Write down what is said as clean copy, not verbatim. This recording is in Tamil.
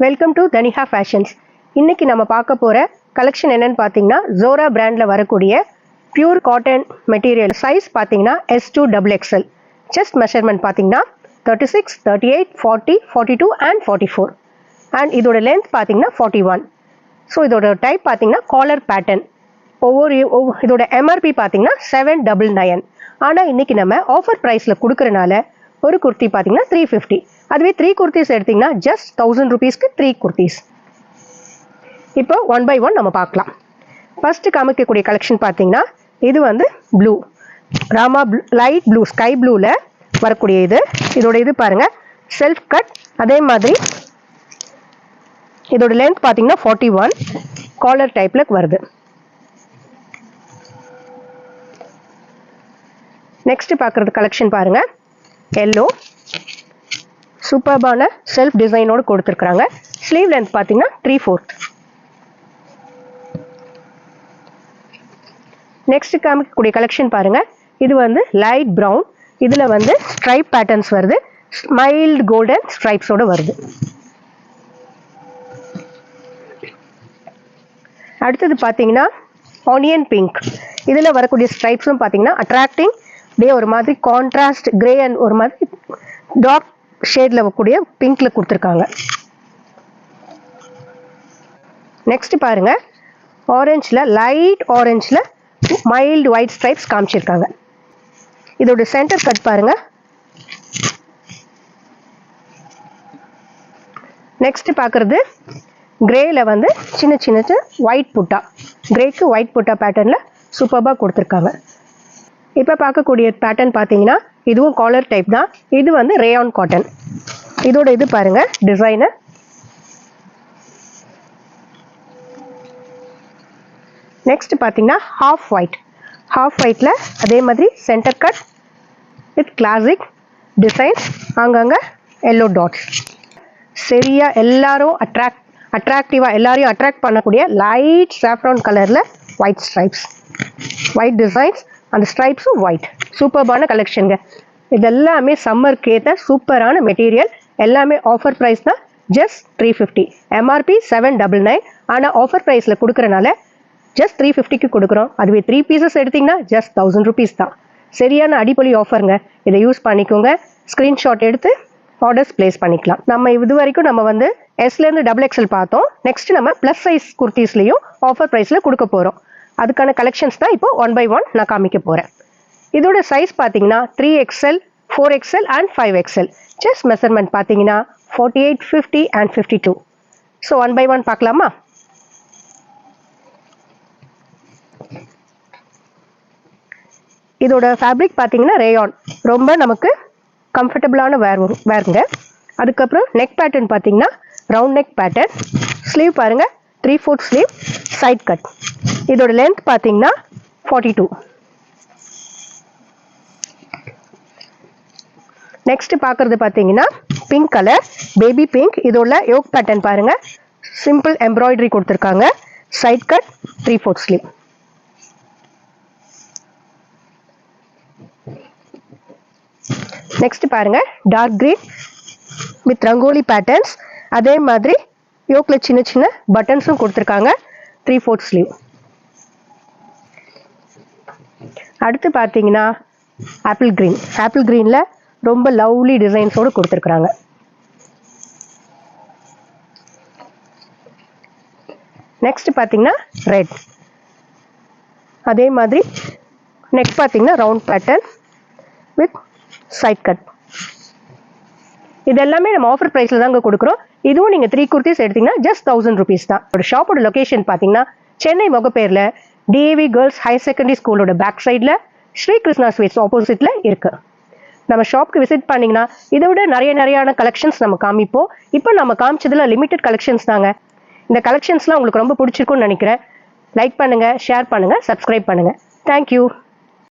Welcome to தனிஹா fashions. இன்னைக்கு நம்ம பார்க்க போகிற கலெக்ஷன் என்னன்னு பார்த்தீங்கன்னா, ஜோரா பிராண்டில் வரக்கூடிய பியூர் காட்டன் மெட்டீரியல். சைஸ் பார்த்தீங்கன்னா S2XXL. செஸ்ட் மெஷர்மெண்ட் பார்த்தீங்கன்னா 36, 38, 40, 42 அண்ட் 44. அண்ட் இதோட லென்த் பார்த்தீங்கன்னா 41. ஸோ இதோட டைப் பார்த்தீங்கன்னா காலர் பேட்டர்ன். இதோட MRP பார்த்தீங்கன்னா 799. ஆனால் இன்னைக்கு நம்ம ஆஃபர் ப்ரைஸில் கொடுக்குறனால ஒரு குர்த்தி பார்த்தீங்கன்னா 350. அதுவே 3 குர்த்திஸ் எடுத்தீங்கன்னா ஜஸ்ட் 1000 rupeesக்கு 3 குர்த்திஸ். இப்போ 1 by 1 நம்ம பார்க்கலாம். ஃபர்ஸ்ட் காமிக்கக்கூடிய கலெக்ஷன் பார்த்தீங்கன்னா இது வந்து blue, Rama blue, light blue, sky ப்ளூவில் வரக்கூடிய இதோட பாருங்க செல்ஃப் கட். அதே மாதிரி இதோட லென்த் பார்த்தீங்கன்னா 41. காலர் டைப்பில் வருது. நெக்ஸ்ட் பார்க்குறது கலெக்ஷன் பாருங்க எல்லோ, சூப்பர்பான செல்ஃப் டிசைனோடு கொடுத்துருக்குறாங்க. ஸ்லீவ் லென்த் பார்த்தீங்கன்னா 3/4. நெக்ஸ்ட் காமிக்கக்கூடிய கலெக்ஷன் பாருங்க இது வந்து லைட் ப்ரௌன். இதில் வந்து ஸ்ட்ரைப் பேட்டர்ன்ஸ் வருது, மைல்டு கோல்டன் ஸ்ட்ரைப்ஸோடு வருது. அடுத்தது பார்த்தீங்கன்னா ஆனியன் பிங்க். இதில் வரக்கூடிய ஸ்ட்ரைப்ஸும் பார்த்தீங்கன்னா அட்ராக்டிங், அப்படியே ஒரு மாதிரி கான்ட்ராஸ்ட் கிரே அண்ட் ஒரு மாதிரி டார்க் ஷேட்ல வரக்கூடிய பிங்க்ல கொடுத்துருக்காங்க. நெக்ஸ்ட் பாருங்க ஆரஞ்சில், லைட் ஆரஞ்சில் மைல்டு ஒயிட் ஸ்ட்ரைப்ஸ் காமிச்சிருக்காங்க. இதோட சென்டர் கட் பாருங்க. நெக்ஸ்ட் பார்க்கறது கிரேல வந்து சின்ன சின்ன ஒயிட் புட்டா, கிரேக்கு ஒயிட் புட்டா பேட்டர்ன்ல சூப்பர்பா கொடுத்துருக்காங்க. இப்போ பார்க்கக்கூடிய பேட்டர்ன் பார்த்தீங்கன்னா இதுவும் காலர் டைப் தான். இது வந்து ரேயான் காட்டன். இதோட பாருங்க டிசைனு. நெக்ஸ்ட் பார்த்தீங்கன்னா ஹாஃப் ஒயிட். ஹாஃப் ஒயிட்ல அதே மாதிரி centre cut with classic designs, அங்கங்க எல்லோ டாட்ஸ். சரியா எல்லாரும் அட்ராக்டிவாக எல்லாரையும் அட்ராக்ட் பண்ணக்கூடிய லைட் சாஃப்ரான் கலரில் ஒயிட் ஸ்ட்ரைப்ஸ், ஒயிட் டிசைன்ஸ், அந்த ஸ்ட்ரைப்ஸும் ஒயிட். சூப்பர்பான கலெக்ஷனுங்க. இதெல்லாமே சம்மருக்கு ஏற்ற சூப்பரான மெட்டீரியல். எல்லாமே ஆஃபர் ப்ரைஸ் தான், ஜஸ்ட் 350. MRP 799. ஆனால் ஆஃபர் ப்ரைஸில் கொடுக்குறனால ஜஸ்ட் 350க்கு கொடுக்குறோம். அதுவே 3 பீசஸ் எடுத்திங்கன்னா ஜஸ்ட் 1000 rupees தான். சரியான அடிப்பொலி ஆஃபருங்க. இதை யூஸ் பண்ணிக்கோங்க. ஸ்க்ரீன்ஷாட் எடுத்து ஆர்டர்ஸ் பிளேஸ் பண்ணிக்கலாம். நம்ம இது வரைக்கும் நம்ம வந்து S-லேருந்து XXL பார்த்தோம். நெக்ஸ்ட் நம்ம ப்ளஸ் சைஸ் குர்த்திஸ்லையும் ஆஃபர் ப்ரைஸில் கொடுக்க போகிறோம். அதுக்கான கலெக்ஷன்ஸ் தான் இப்போ 1 by 1 நான் காமிக்க போகிறேன். இதோட சைஸ் பார்த்தீங்கன்னா 3XL, 4XL and 5XL. Chest measurement பார்த்தீங்கன்னா 48, 50 அண்ட் 52. ஸோ 1 by 1 பார்க்கலாமா? இதோட ஃபேப்ரிக் பார்த்தீங்கன்னா ரேயான், ரொம்ப நமக்கு கம்ஃபர்டபுளான வேருங்க. அதுக்கப்புறம் நெக் பேட்டர்ன் பார்த்தீங்கன்னா ரவுண்ட் நெக் பேட்டர்ன். ஸ்லீவ் பாருங்க 3/4 ஸ்லீவ், சைட் கட். இதோட லென்த் பார்த்தீங்கன்னா 42. நெக்ஸ்ட் பார்க்கறது பார்த்தீங்கன்னா பிங்க் கலர், பேபி பிங்க். இதோட யோக் பேட்டர்ன் பாருங்க, சிம்பிள் எம்ப்ராய்டரி கொடுத்துருக்காங்க. Side cut, 3/4 sleeve. நெக்ஸ்ட் பாருங்க dark green with rangoli patterns. அதே மாதிரி யோக்ல சின்ன சின்ன பட்டன்ஸும் கொடுத்துருக்காங்க. 3/4 ஸ்லீவ். அடுத்து பார்த்தீங்கன்னா ஆப்பிள் கிரீன். ஆப்பிள் கிரீன்ல ரொம்ப லவ்லி டிசைன்ஸோடு கொடுத்துருக்குறாங்க. நெக்ஸ்ட் பார்த்தீங்கன்னா ரெட். அதே மாதிரி நெக் பார்த்தீங்கன்னா round pattern with side cut. இது எல்லாமே நம்ம ஆஃபர் ப்ரைஸில் தாங்க கொடுக்குறோம். இதுவும் நீங்கள் 3 குர்த்திஸ் எடுத்தீங்கன்னா ஜஸ்ட் 1000 rupees தான். ஒரு ஷாப்போட லொகேஷன் பார்த்தீங்கன்னா சென்னை மொகப்பேரில் DAV கேர்ள்ஸ் ஹையர் செகண்டரி ஸ்கூலோட பேக் சைடில் ஸ்ரீ கிருஷ்ணா ஸ்வீட்ஸ் ஆப்போசிட்டில் இருக்குது. நம்ம ஷாப்க்கு விசிட் பண்ணிங்கன்னா இதை விட நிறையான கலெக்ஷன்ஸ் நம்ம காமிப்போம். இப்போ நம்ம காமிச்சதில் லிமிட்டட் கலெக்ஷன்ஸ் தாங்க. இந்த கலெக்ஷன்ஸ்லாம் உங்களுக்கு ரொம்ப பிடிச்சிருக்கும்னு நினைக்கிறேன். லைக் பண்ணுங்கள், ஷேர் பண்ணுங்கள், சப்ஸ்கிரைப் பண்ணுங்கள். தேங்க்யூ.